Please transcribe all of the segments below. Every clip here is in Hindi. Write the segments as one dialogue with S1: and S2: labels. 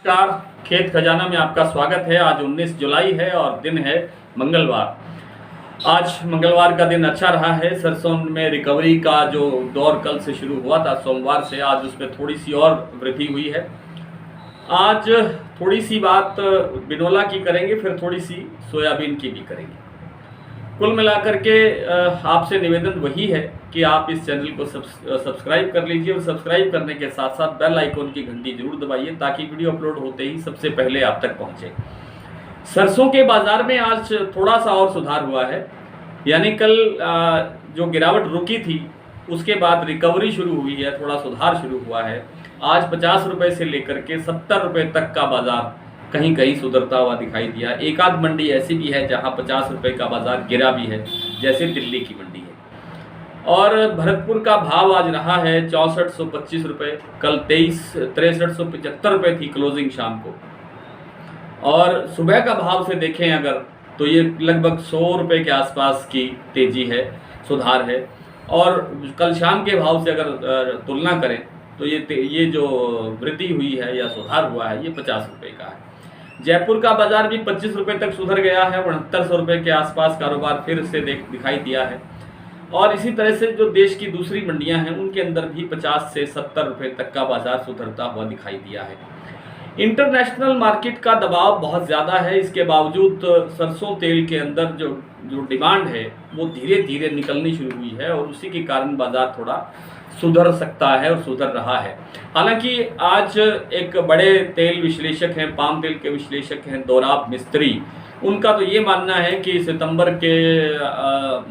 S1: नमस्कार। खेत खजाना में आपका स्वागत है। आज 19 जुलाई है और दिन है मंगलवार। आज मंगलवार का दिन अच्छा रहा है। सरसों में रिकवरी का जो दौर कल से शुरू हुआ था सोमवार से, आज उसमें थोड़ी सी और वृद्धि हुई है। आज थोड़ी सी बात बिनोला की करेंगे, फिर थोड़ी सी सोयाबीन की भी करेंगे। कुल मिलाकर के आपसे निवेदन वही है कि आप इस चैनल को सब्सक्राइब कर लीजिए और सब्सक्राइब करने के साथ साथ बेल आइकॉन की घंटी जरूर दबाइए ताकि वीडियो अपलोड होते ही सबसे पहले आप तक पहुंचे। सरसों के बाजार में आज थोड़ा सा और सुधार हुआ है, यानी कल जो गिरावट रुकी थी उसके बाद रिकवरी शुरू हुई है, थोड़ा सुधार शुरू हुआ है। आज 50 रुपये से लेकर के 70 रुपये तक का बाजार कहीं कहीं सुधरता हुआ दिखाई दिया। एक आध मंडी ऐसी भी है जहां 50 रुपये का बाजार गिरा भी है, जैसे दिल्ली की मंडी है। और भरतपुर का भाव आज रहा है 6425 रुपये। कल 6375 रुपये थी क्लोजिंग शाम को। और सुबह का भाव से देखें अगर तो ये लगभग 100 रुपये के आसपास की तेजी है, सुधार है। और कल शाम के भाव से अगर तुलना करें तो ये जो वृद्धि हुई है या सुधार हुआ है, ये 50 रुपये का है। जयपुर का बाजार भी 25 रुपये तक सुधर गया है। 6900 रुपये के आसपास कारोबार फिर से दिखाई दिया है। और इसी तरह से जो देश की दूसरी मंडियां हैं उनके अंदर भी 50 से 70 रुपये तक का बाजार सुधरता हुआ दिखाई दिया है। इंटरनेशनल मार्केट का दबाव बहुत ज़्यादा है, इसके बावजूद सरसों तेल के अंदर जो डिमांड है वो धीरे धीरे निकलनी शुरू हुई है और उसी के कारण बाजार थोड़ा सुधर सकता है और सुधर रहा है। हालांकि आज एक बड़े तेल विश्लेषक हैं, पाम तेल के विश्लेषक हैं दोराब मिस्त्री, उनका तो ये मानना है कि सितंबर के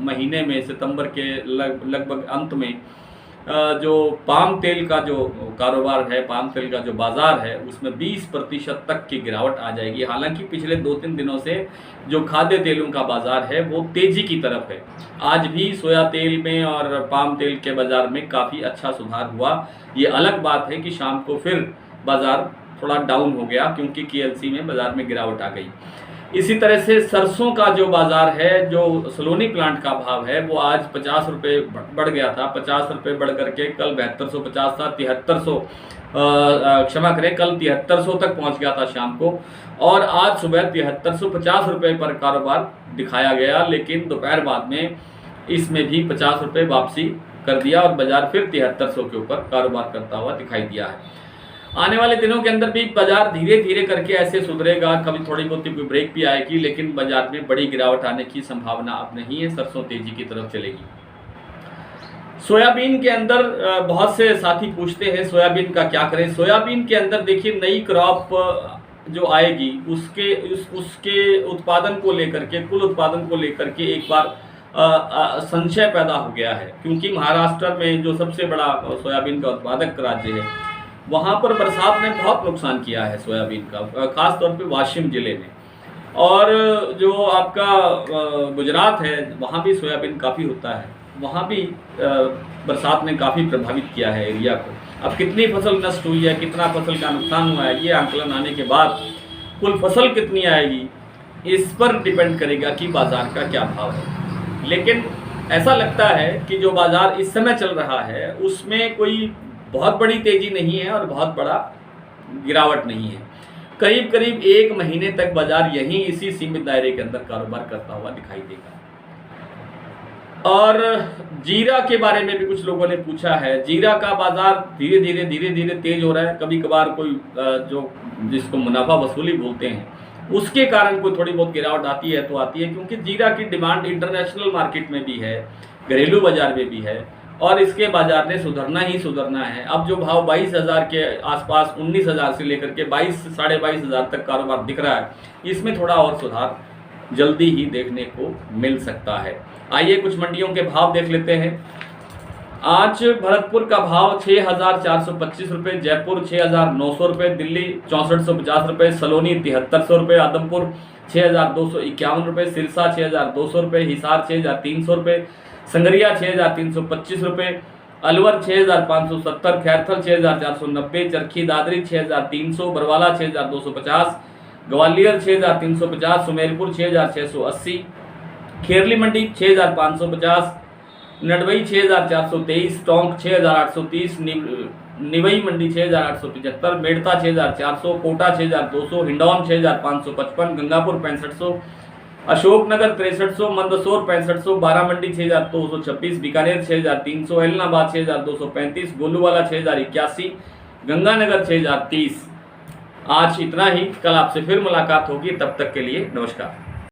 S1: महीने में, सितंबर के लगभग अंत में जो पाम तेल का जो कारोबार है, पाम तेल का जो बाज़ार है, उसमें 20% तक की गिरावट आ जाएगी। हालांकि पिछले 2-3 दिनों से जो खाद्य तेलों का बाज़ार है वो तेज़ी की तरफ है। आज भी सोया तेल में और पाम तेल के बाज़ार में काफ़ी अच्छा सुधार हुआ। ये अलग बात है कि शाम को फिर बाज़ार थोड़ा डाउन हो गया क्योंकि KLC में बाज़ार में गिरावट आ गई। इसी तरह से सरसों का जो बाज़ार है, जो सलोनी प्लांट का भाव है, वो आज 50 रुपये बढ़ गया था। 50 रुपये बढ़ करके कल 7250 था, 7300 क्षमा करें, कल 7300 तक पहुंच गया था शाम को। और आज सुबह 7350 रुपये पर कारोबार दिखाया गया, लेकिन दोपहर बाद में इसमें भी 50 रुपये वापसी कर दिया और बाज़ार फिर 7300 के ऊपर कारोबार करता हुआ दिखाई दिया है। आने वाले दिनों के अंदर भी बाजार धीरे धीरे करके ऐसे सुधरेगा, कभी थोड़ी बहुत कोई ब्रेक भी आएगी, लेकिन बाजार में बड़ी गिरावट आने की संभावना अब नहीं है। सरसों तेजी की तरफ चलेगी। सोयाबीन के अंदर बहुत से साथी पूछते हैं सोयाबीन का क्या करें। सोयाबीन के अंदर देखिए, नई क्रॉप जो आएगी उसके उत्पादन को लेकर के, कुल उत्पादन को लेकर के एक बार संशय पैदा हो गया है, क्योंकि महाराष्ट्र में जो सबसे बड़ा सोयाबीन का उत्पादक राज्य है, वहाँ पर बरसात ने बहुत नुकसान किया है सोयाबीन का, खास तौर पे वाशिम ज़िले में। और जो आपका गुजरात है, वहाँ भी सोयाबीन काफ़ी होता है, वहाँ भी बरसात ने काफ़ी प्रभावित किया है एरिया को। अब कितनी फसल नष्ट हुई है, कितना फसल का नुकसान हुआ है, ये आंकलन आने के बाद कुल फसल कितनी आएगी, इस पर डिपेंड करेगा कि बाज़ार का क्या भाव है। लेकिन ऐसा लगता है कि जो बाज़ार इस समय चल रहा है उसमें कोई बहुत बड़ी तेजी नहीं है और बहुत बड़ा गिरावट नहीं है। करीब करीब 1 महीने तक बाजार यहीं इसी सीमित दायरे के अंदर कारोबार करता हुआ दिखाई देगा। और जीरा के बारे में भी कुछ लोगों ने पूछा है। जीरा का बाजार धीरे धीरे तेज हो रहा है। कभी कभार कोई जो जिसको मुनाफा वसूली बोलते हैं, उसके कारण कोई थोड़ी बहुत गिरावट आती है तो आती है, क्योंकि जीरा की डिमांड इंटरनेशनल मार्केट में भी है, घरेलू बाजार में भी है और इसके बाजार ने सुधरना ही सुधरना है। अब जो भाव 22,000 के आसपास, 19,000 से लेकर के 22 साढ़े 22,000 तक कारोबार दिख रहा है, इसमें थोड़ा और सुधार जल्दी ही देखने को मिल सकता है। आइए कुछ मंडियों के भाव देख लेते हैं। आज भरतपुर का भाव 6,425 रुपये, जयपुर 6,900 रुपये, दिल्ली 6450 रुपये, सलोनी 7300 रुपये, आदमपुर 6,251 रुपये, सिरसा 6,200 रुपये, हिसार 6,300 रुपये, संगरिया 6,325 रुपये, अलवर 6,570, खैरथल 6,490, चरखी दादरी 6,300, बरवाला 6,250, ग्वालियर 6,350, सुमेरपुर 6,680, खेरली मंडी 6,550, नडवई 6,423, टोंक 6,830, निवई मंडी 6,875, मेड़ता 6,400, कोटा 6,200, हिंडौन 6,555, गंगापुर 6500, अशोकनगर 6300, मंदसौर 6500, बारामंडी 6,226, बीकानेर 6,300, एलनाबाद 6,235, गोलूवाला 6,081, गंगानगर 6,030। आज इतना ही, कल आपसे फिर मुलाकात होगी, तब तक के लिए नमस्कार।